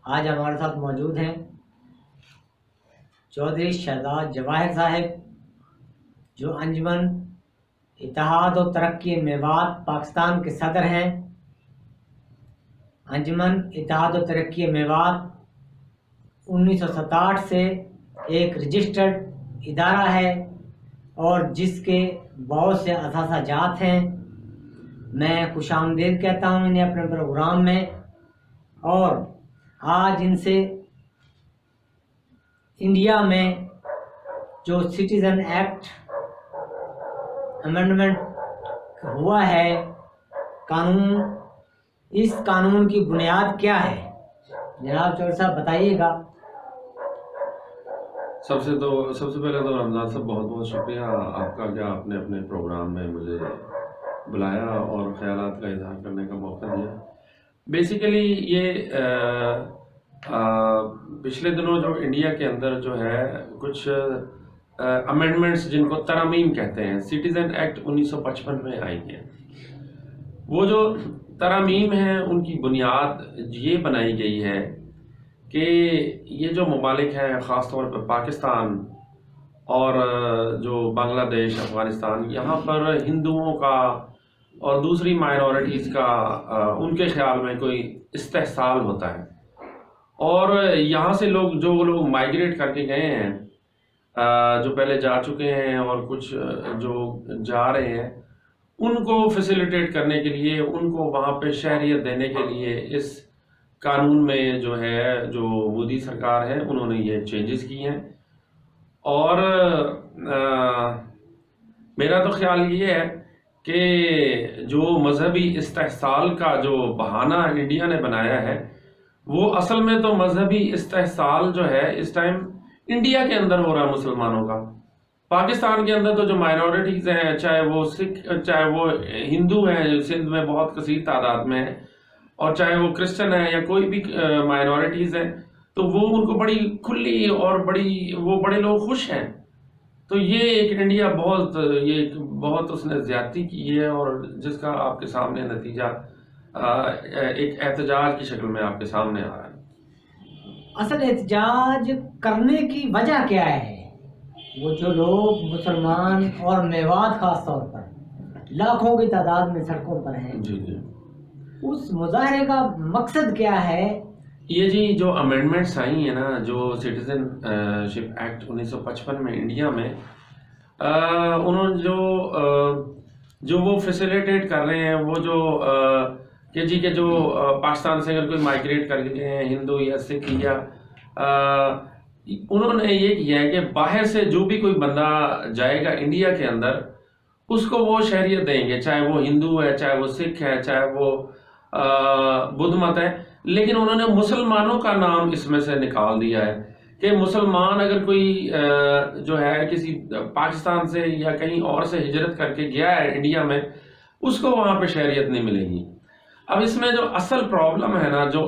आज हमारे साथ मौजूद हैं चौधरी शहजाद जवाहिर साहब, जो अंजुमन इत्तेहाद और तरक्की मेवात पाकिस्तान के सदर हैं। अंजुमन इत्तेहाद और तरक्की मेवात 1967 से एक रजिस्टर्ड इदारा है और जिसके बहुत से असासाजात हैं। मैं खुशामदीद कहता हूँ इन्हें अपने प्रोग्राम में, और आज इनसे इंडिया में जो सिटीज़न एक्ट अमेंडमेंट हुआ है कानून, इस कानून की बुनियाद क्या है, जनाब चौधरी साहब बताइएगा। सबसे पहले तो रमज़ान साहब बहुत बहुत शुक्रिया आपका कि आपने अपने प्रोग्राम में मुझे बुलाया और ख्यालात का इज़हार करने का मौका दिया। बेसिकली ये पिछले दिनों जो इंडिया के अंदर जो है कुछ अमेंडमेंट्स जिनको तरमीम कहते हैं, सिटीज़न एक्ट 1955 में आई है। वो जो तरमीम है उनकी बुनियाद ये बनाई गई है कि ये जो ममालिक हैं, ख़ास तौर पर पाकिस्तान और जो बांग्लादेश, अफ़गानिस्तान, यहाँ पर हिंदुओं का और दूसरी माइनॉरिटीज़ का उनके ख्याल में कोई इस्तेहसाल होता है, और यहाँ से जो लोग माइग्रेट करके गए हैं, जो पहले जा चुके हैं और कुछ जो जा रहे हैं, उनको फैसिलिटेट करने के लिए, उनको वहाँ पे शहरियत देने के लिए इस कानून में जो है, जो मोदी सरकार है उन्होंने ये चेंजेस किए हैं। और मेरा तो ख्याल ये है कि जो मजहबी इस्तेहसाल का जो बहाना इंडिया ने बनाया है, वो असल में तो मजहबी इस्तेहसाल जो है इस टाइम इंडिया के अंदर हो रहा है मुसलमानों का। पाकिस्तान के अंदर तो जो माइनॉरिटीज़ हैं, चाहे वो सिख, चाहे वो हिंदू हैं, सिंध में बहुत कसीर तादाद में है, और चाहे वो क्रिश्चियन है या कोई भी माइनॉरिटीज़ हैं, तो वो उनको बड़ी खुली और बड़े लोग खुश हैं। तो ये एक इंडिया बहुत उसने ज़्यादती की है, और जिसका आपके सामने नतीजा एक एहतजाज की शक्ल में आपके सामने आ रहा है। असल एहतजाज करने की वजह क्या है? वो जो लोग मुसलमान और मेवात खास तौर पर लाखों की तादाद में सड़कों पर हैं, जी जी, उस मुजाहरे का मकसद क्या है? ये जी जो अमेंडमेंट्स आई हैं ना, जो सिटीजनशिप एक्ट 1955 में इंडिया में उन्होंने जो वो फैसिलिटेट कर रहे हैं, वो जो के जो पाकिस्तान से अगर कोई माइग्रेट कर गए हैं, हिंदू या सिख या उन्होंने ये किया है कि बाहर से जो भी कोई बंदा जाएगा इंडिया के अंदर, उसको वो शहरियत देंगे, चाहे वो हिंदू है, चाहे वो सिख है, चाहे वो बुद्ध मत है। लेकिन उन्होंने मुसलमानों का नाम इसमें से निकाल दिया है कि मुसलमान अगर कोई जो है किसी पाकिस्तान से या कहीं और से हिजरत करके गया है इंडिया में, उसको वहाँ पे शहरियत नहीं मिलेगी। अब इसमें जो असल प्रॉब्लम है ना, जो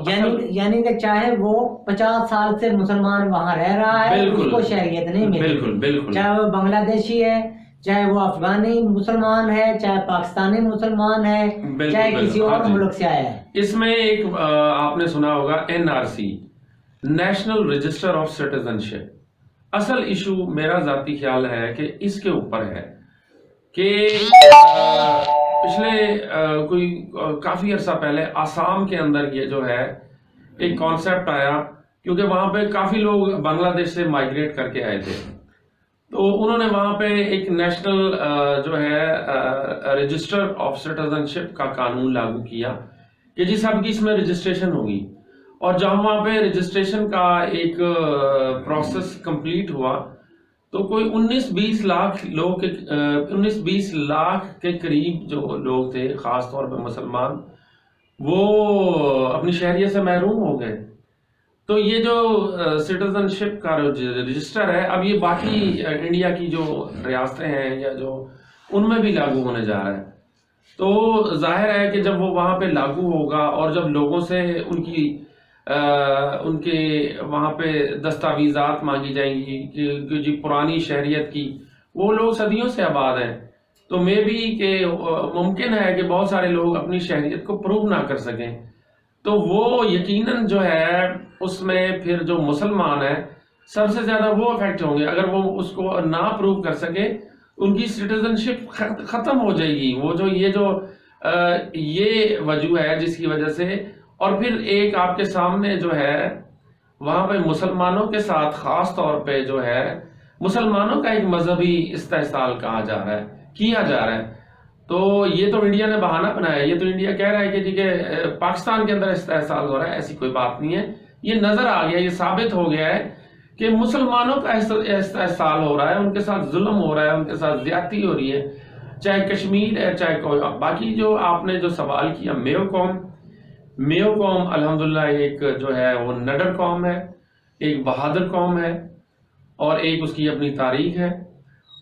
यानी कि चाहे वो 50 साल से मुसलमान वहाँ रह रहा है, उसको शहरियत नहीं मिलेगी। बिल्कुल बिल्कुल, चाहे वो बांग्लादेशी है, चाहे वो अफगानी मुसलमान है, चाहे पाकिस्तानी मुसलमान है, चाहे किसी और मुल्क से आया है। इसमें एक आपने सुना होगा NRC, national register of citizenship. असल इशू मेरा जाती ख्याल है कि इसके ऊपर है कि पिछले कोई काफ़ी अरसा पहले आसाम के अंदर ये जो है एक कॉन्सेप्ट आया, क्योंकि वहाँ पे काफ़ी लोग बांग्लादेश से माइग्रेट करके आए थे, तो उन्होंने वहाँ पे एक नेशनल जो है रजिस्टर ऑफ सिटीजनशिप का कानून लागू किया कि जी सबकी इसमें रजिस्ट्रेशन होगी। और जब वहाँ पे रजिस्ट्रेशन का एक प्रोसेस कंप्लीट हुआ, तो कोई 19-20 लाख लोग के 19-20 लाख के करीब जो लोग थे, ख़ास तौर पे मुसलमान, वो अपनी शहरियत से महरूम हो गए। तो ये जो सिटीजनशिप का रजिस्टर है, अब ये बाकी इंडिया की जो रियासतें हैं या जो उनमें भी लागू होने जा रहा है। तो जाहिर है कि जब वो वहाँ पे लागू होगा और जब लोगों से उनके वहाँ पे दस्तावेज़ात मांगी जाएंगी कि जी पुरानी शहरियत की, वो लोग सदियों से आबाद हैं, तो मे भी कि मुमकिन है कि बहुत सारे लोग अपनी शहरियत को प्रूव ना कर सकें। तो वो यकीनन जो है उसमें फिर जो मुसलमान है सबसे ज्यादा वो अफेक्ट होंगे। अगर वो उसको ना प्रूव कर सके, उनकी सिटीजनशिप खत्म हो जाएगी। वो जो ये वजह है जिसकी वजह से। और फिर एक आपके सामने जो है वहां पे मुसलमानों के साथ खास तौर पे जो है मुसलमानों का एक मजहबी इस्तेहसाल किया जा रहा है। तो ये तो इंडिया ने बहाना बनाया है। ये तो इंडिया कह रहा है कि ठीक है पाकिस्तान के अंदर इस्तेहसाल हो रहा है, ऐसी कोई बात नहीं है। ये नजर आ गया, ये साबित हो गया है कि मुसलमानों का इस्तेहसाल हो रहा है, उनके साथ जुल्म हो रहा है, उनके साथ ज्यादती हो रही है, चाहे कश्मीर है चाहे कोई। बाकी जो आपने जो सवाल किया मेयो कौम अल्हम्दुलिल्लाह एक जो है वो नडर कौम है, एक बहादुर कौम है और एक उसकी अपनी तारीख है।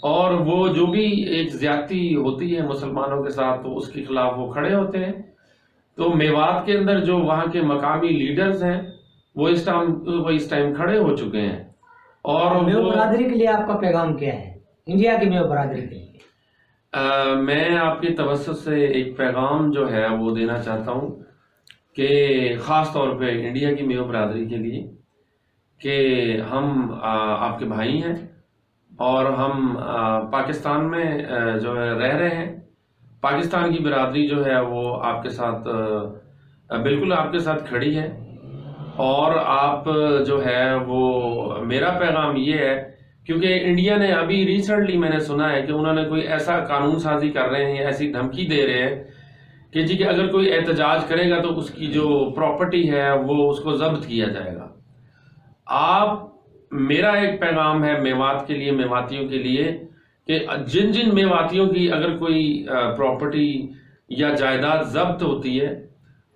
और वो जो भी एक ज्यादती होती है मुसलमानों के साथ तो उसके खिलाफ वो खड़े होते हैं। तो मेवात के अंदर जो वहाँ के मकामी लीडर्स हैं वो इस टाइम खड़े हो चुके हैं। और मेयो बरादरी के लिए आपका पैगाम क्या है, इंडिया की मेयो बरादरी के लिए? मैं आपके तवज्जुह से एक पैगाम जो है वो देना चाहता हूँ कि ख़ास तौर पे इंडिया की मेयो बरादरी के लिए कि हम आपके भाई हैं और हम पाकिस्तान में जो है रह रहे हैं। पाकिस्तान की बिरादरी जो है वो आपके साथ बिल्कुल आपके साथ खड़ी है। और आप जो है वो मेरा पैगाम ये है, क्योंकि इंडिया ने अभी रिसेंटली मैंने सुना है कि उन्होंने कोई ऐसा कानून साजी कर रहे हैं, ऐसी धमकी दे रहे हैं कि जी कि अगर कोई एहतजाज करेगा तो उसकी जो प्रॉपर्टी है वो उसको जब्त किया जाएगा। मेरा एक पैगाम है मेवात के लिए, मेवातियों के लिए कि जिन मेवातियों की अगर कोई प्रॉपर्टी या जायदाद जब्त होती है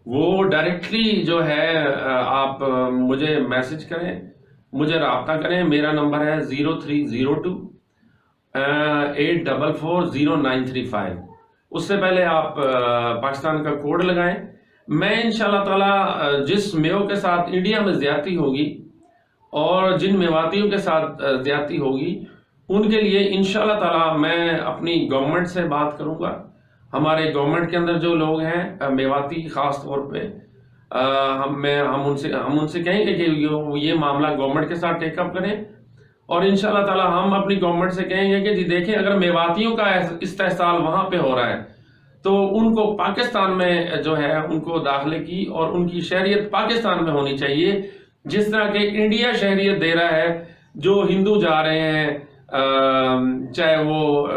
वो डायरेक्टली जो है आप मुझे मैसेज करें, मुझे राब्ता करें। मेरा नंबर है 0302-844-0935। उससे पहले आप पाकिस्तान का कोड लगाएं। मैं इंशाल्लाह ताला जिस मेयो के साथ इंडिया में ज्यादती होगी और जिन मेवातियों के साथ ज्यादती होगी उनके लिए इंशाल्लाह ताला मैं अपनी गवर्नमेंट से बात करूंगा। हमारे गवर्नमेंट के अंदर जो लोग हैं मेवाती खास तौर पे हम उनसे कहेंगे कि ये मामला गवर्नमेंट के साथ टेकअप करें। और इंशाल्लाह ताला हम अपनी गवर्नमेंट से कहेंगे कि जी देखें अगर मेवातियों का इस्तेहसाल वहां पे हो रहा है तो उनको पाकिस्तान में जो है उनको दाखिले की और उनकी शहरियत पाकिस्तान में होनी चाहिए, जिस तरह के इंडिया शहरियत दे रहा है। जो हिंदू जा रहे हैं चाहे वो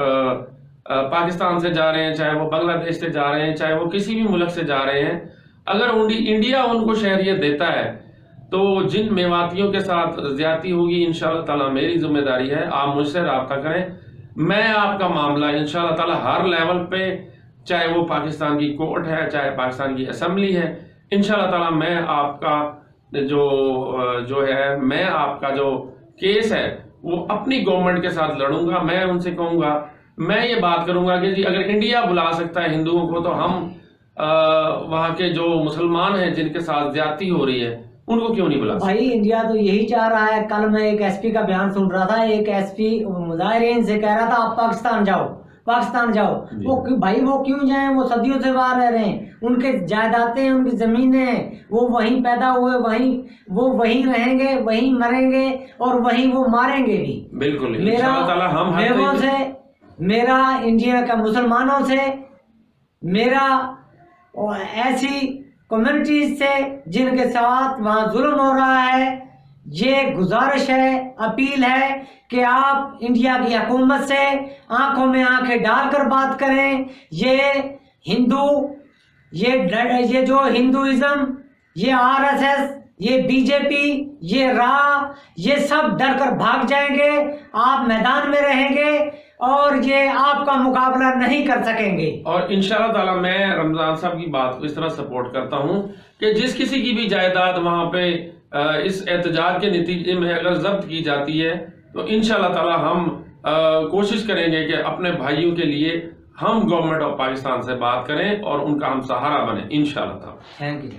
पाकिस्तान से जा रहे हैं, चाहे वो बांग्लादेश से जा रहे हैं, चाहे वो किसी भी मुल्क से जा रहे हैं, अगर इंडिया उनको शहरियत देता है तो जिन मेवातियों के साथ ज्यादती होगी इंशाल्लाह ताला मेरी जिम्मेदारी है, आप मुझसे राब्ता करें। मैं आपका मामला इंशाल्लाह ताला हर लेवल पे, चाहे वो पाकिस्तान की कोर्ट है चाहे पाकिस्तान की असेंबली है, इंशाल्लाह ताला मैं आपका मैं आपका जो केस है वो अपनी गवर्नमेंट के साथ लड़ूंगा। मैं उनसे कहूंगा, मैं ये बात करूंगा कि जी अगर इंडिया बुला सकता है हिंदुओं को तो हम वहां के जो मुसलमान हैं जिनके साथ ज्यादती हो रही है उनको क्यों नहीं बुला सकते? भाई इंडिया तो यही चाह रहा है। कल मैं एक एसपी का बयान सुन रहा था, एक एसपी मुजाहिरीन से कह रहा था आप पाकिस्तान जाओ। वो क्यों जाएं? वो सदियों से बाहर रह रहे हैं, उनके जायदादें उनकी जमीनें हैं, वो वहीं पैदा हुए, वहीं रहेंगे, वहीं मरेंगे और वहीं वो मारेंगे भी। बिल्कुल मेरा इंडिया का मुसलमानों से, मेरा ऐसी कम्युनिटीज से जिनके साथ वहां जुल्म हो रहा है, ये गुजारिश है, अपील है कि आप इंडिया की हुकूमत से आंखों में आंखें डालकर बात करें। ये जो हिंदुइज्म, ये आरएसएस, ये बीजेपी, ये ये सब डर कर भाग जाएंगे। आप मैदान में रहेंगे और ये आपका मुकाबला नहीं कर सकेंगे। और इंशाल्लाह ताला मैं रमजान साहब की बात को इस तरह सपोर्ट करता हूं कि जिस किसी की भी जायदाद वहां पे इस एहतजाज के नतीजे में अगर जब्त की जाती है तो इंशाल्लाह ताला हम कोशिश करेंगे कि अपने भाइयों के लिए हम गवर्नमेंट ऑफ पाकिस्तान से बात करें और उनका हम सहारा बने इंशाल्लाह ताला। Thank you.